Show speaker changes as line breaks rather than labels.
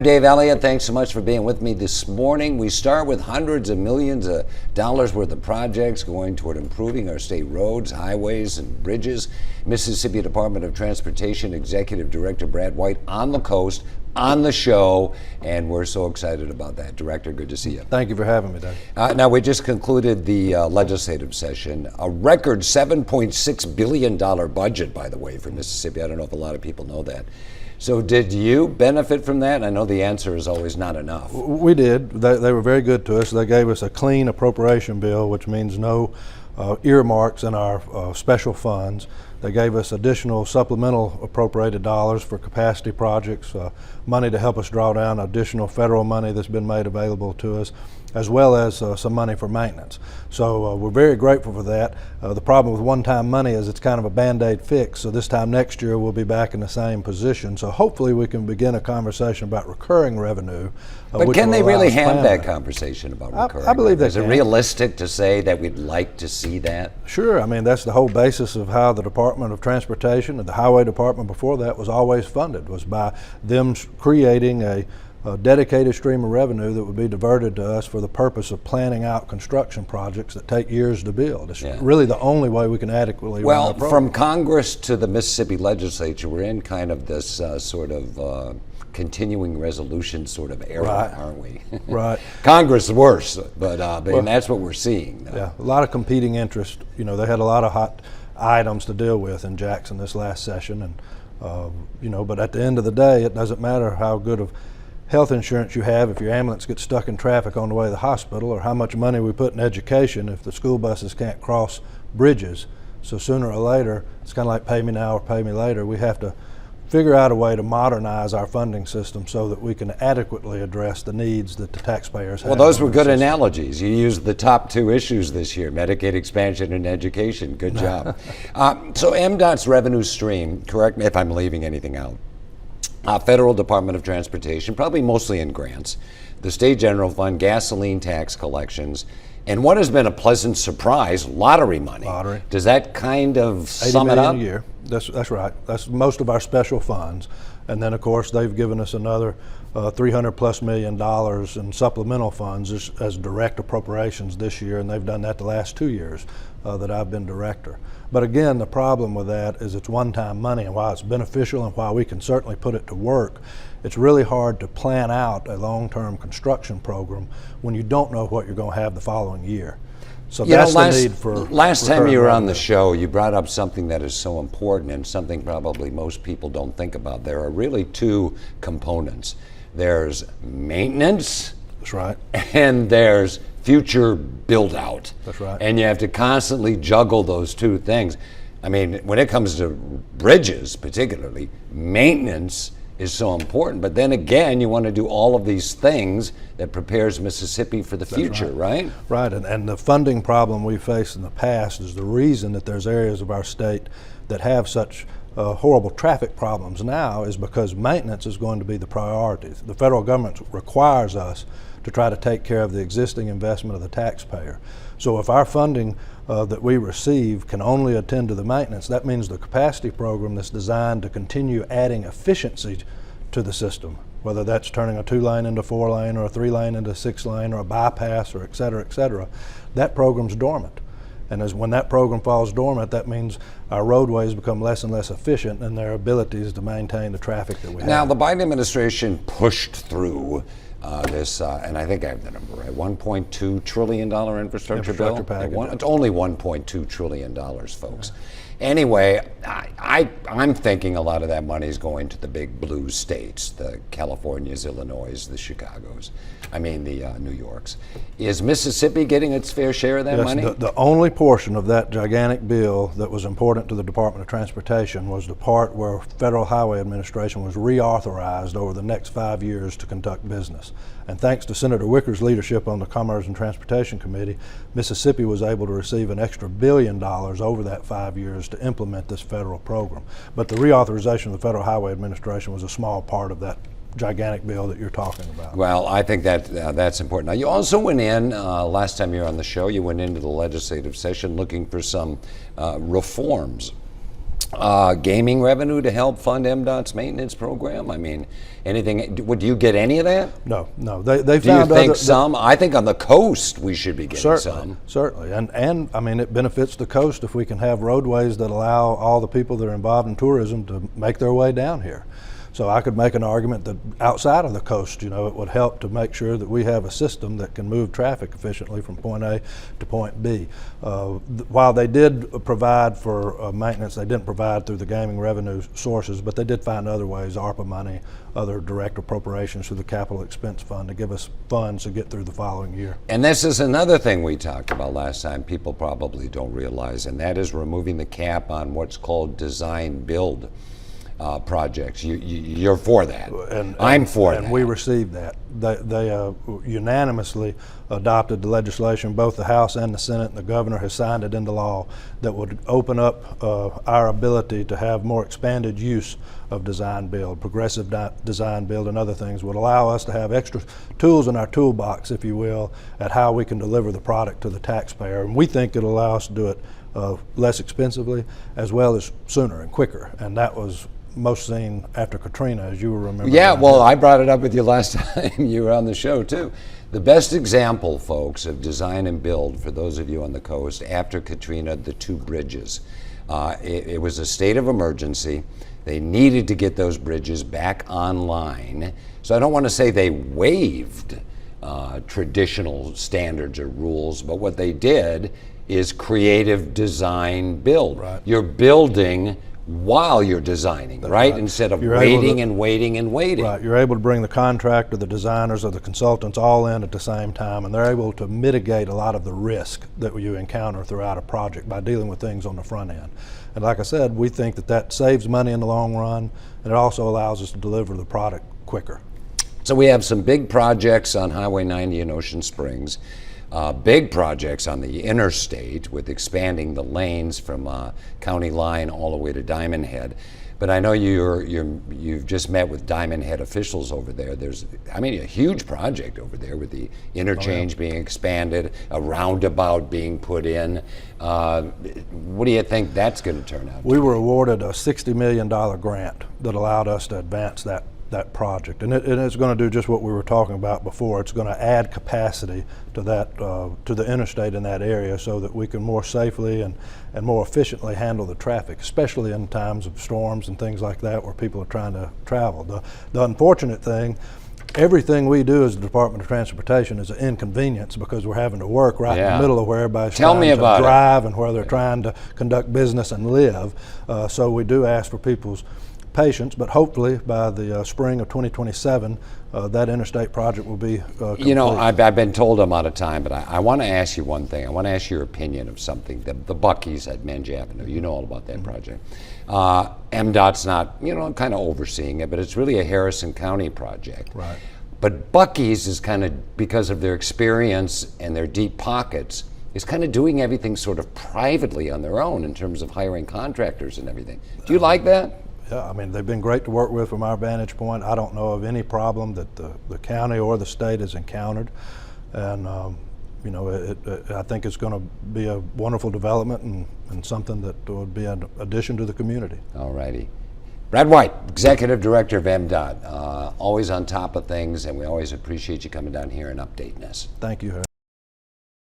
Dave Elliott, thanks so much for being with me this morning. We start with hundreds of millions of dollars worth of projects going toward improving our state roads, highways, and bridges. Mississippi Department of Transportation Executive Director Brad White on the coast, on the show, and we're so excited about that. Director, good to see you.
Thank you for having me, Doug.
Now, we just concluded the legislative session. A record $7.6 billion budget, by the way, for Mississippi. I don't know if a lot of people know that. So did you benefit from that? I know the answer is always not enough.
We did. They were very good to us. They gave us a clean appropriation bill, which means no earmarks in our special funds. They gave us additional supplemental appropriated dollars for capacity projects, money to help us draw down additional federal money that's been made available to us, as well as some money for maintenance. So we're very grateful for that. The problem with one-time money is it's kind of a Band-Aid fix, so this time next year we'll be back in the same position. So hopefully we can begin a conversation about recurring revenue.
But can they really have that conversation about recurring?
I believe they can.
Is it realistic to say that we'd like to see that?
Sure. I mean, that's the whole basis of how the Department of Transportation and the Highway Department before that was always funded, was by them creating a dedicated stream of revenue that would be diverted to us for the purpose of planning out construction projects that take years to build. It's really the only way we can adequately run our program.
From Congress to the Mississippi legislature, we're in kind of this sort of continuing resolution sort of era, aren't we?
Right.
Congress is worse, but and that's what we're seeing.
Yeah, a lot of competing interests. You know, they had a lot of hot items to deal with in Jackson this last session, and you know, but at the end of the day, it doesn't matter how good of health insurance you have if your ambulance gets stuck in traffic on the way to the hospital, or how much money we put in education if the school buses can't cross bridges. So sooner or later, it's kind of like pay me now or pay me later. We have to figure out a way to modernize our funding system so that we can adequately address the needs that the taxpayers have.
Well, those were good analogies. You used the top two issues this year, Medicaid expansion and education. Good job. So MDOT's revenue stream, correct me if I'm leaving anything out, Federal Department of Transportation, probably mostly in grants, the State General Fund, gasoline tax collections, and what has been a pleasant surprise, lottery money.
Lottery.
Does that kind of sum it up?
$80 million a year. That's right. That's most of our special funds. And then, of course, they've given us another $300+ million in supplemental funds as direct appropriations this year, and they've done that the last 2 years that I've been director. But again, the problem with that is it's one-time money, and while it's beneficial and while we can certainly put it to work, it's really hard to plan out a long-term construction program when you don't know what you're going to have the following year. So that's the need for
last time you were on the show, you brought up something that is so important and something probably most people don't think about. There are really two components. There's maintenance.
That's right.
And there's future build out.
That's right.
And you have to constantly juggle those two things. I mean, when it comes to bridges particularly, maintenance is so important, but then again, you want to do all of these things that prepares Mississippi for the future, right?
Right, and the funding problem we faced in the past is the reason that there's areas of our state that have such horrible traffic problems now is because maintenance is going to be the priority. The federal government requires us to try to take care of the existing investment of the taxpayer. So if our funding that we receive can only attend to the maintenance, that means the capacity program that's designed to continue adding efficiency to the system, whether that's turning a 2-lane into 4-lane or a 3-lane into 6-lane or a bypass or et cetera, that program's dormant. And when that program falls dormant, that means our roadways become less and less efficient in their abilities to maintain the traffic that we have.
Now, the Biden administration pushed through this, and I think I have the number right, $1.2 trillion infrastructure bill.
Package.
It's only $1.2 trillion, folks. Anyway, I'm thinking a lot of that money is going to the big blue states, the Californias, Illinois, the Chicagos, the New Yorks. Is Mississippi getting its fair share of that money?
The only portion of that gigantic bill that was important to the Department of Transportation was the part where Federal Highway Administration was reauthorized over the next 5 years to conduct business. And thanks to Senator Wicker's leadership on the Commerce and Transportation Committee, Mississippi was able to receive an extra $1 billion over that 5 years to implement this federal program. But the reauthorization of the Federal Highway Administration was a small part of that gigantic bill that you're talking about.
Well, I think that that's important. Now, you also went in, last time you were on the show, you went into the legislative session looking for some reforms gaming revenue to help fund MDOT's maintenance program? I mean, anything? Would you get any of that?
No, no. They
Do you
found
think
other,
some? I think on the coast we should be getting some.
Certainly, and I mean it benefits the coast if we can have roadways that allow all the people that are involved in tourism to make their way down here. So I could make an argument that outside of the coast, it would help to make sure that we have a system that can move traffic efficiently from point A to point B. While they did provide for maintenance, they didn't provide through the gaming revenue sources, but they did find other ways, ARPA money, other direct appropriations through the capital expense fund to give us funds to get through the following year.
And this is another thing we talked about last time, people probably don't realize, and that is removing the cap on what's called design build projects. You're for that. I'm for that.
And we received that. They unanimously adopted the legislation. Both the House and the Senate, and the governor has signed it into law, that would open up our ability to have more expanded use of design build. Progressive design build and other things would allow us to have extra tools in our toolbox, if you will, at how we can deliver the product to the taxpayer. And we think it'll allow us to do it less expensively as well as sooner and quicker. And that was most seen after Katrina, as you will remember.
Yeah, well, I brought it up with you last time you were on the show too. The best example, folks, of design and build for those of you on the coast after Katrina, the two bridges. It was a state of emergency. They needed to get those bridges back online. So I don't want to say they waived traditional standards or rules, but what they did is creative design build.
Right.
You're building while you're designing, right? Instead of waiting and waiting and waiting.
Right, you're able to bring the contractor, the designers, or the consultants all in at the same time, and they're able to mitigate a lot of the risk that you encounter throughout a project by dealing with things on the front end. And like I said, we think that that saves money in the long run, and it also allows us to deliver the product quicker.
So we have some big projects on Highway 90 in Ocean Springs. Big projects on the interstate with expanding the lanes from County Line all the way to Diamond Head. But I know you've just met with Diamond Head officials over there. There's, a huge project over there with the interchange being expanded, a roundabout being put in. What do you think that's going to turn out?
We were awarded a $60 million grant that allowed us to advance that project, and it's going to do just what we were talking about before. It's going to add capacity to that to the interstate in that area, so that we can more safely and more efficiently handle the traffic, especially in times of storms and things like that where people are trying to travel. The unfortunate thing, everything we do as the Department of Transportation is an inconvenience because we're having to work right in the middle of where everybody's trying to drive and where they're trying to conduct business and live. So we do ask for people's patience, but hopefully by the spring of 2027, that interstate project will be complete.
I've been told I'm out of time, but I want to ask you one thing. I want to ask your opinion of something. The Buc-ee's at Menge Avenue, you know all about that project. MDOT's not, kind of overseeing it, but it's really a Harrison County project.
Right.
But Buc-ee's is kind of, because of their experience and their deep pockets, is kind of doing everything sort of privately on their own in terms of hiring contractors and everything. Do you like that?
Yeah, they've been great to work with from our vantage point. I don't know of any problem that the county or the state has encountered. And, I think it's going to be a wonderful development and something that would be an addition to the community.
All righty. Brad White, Executive Director of MDOT, always on top of things, and we always appreciate you coming down here and updating us.
Thank you, Harry.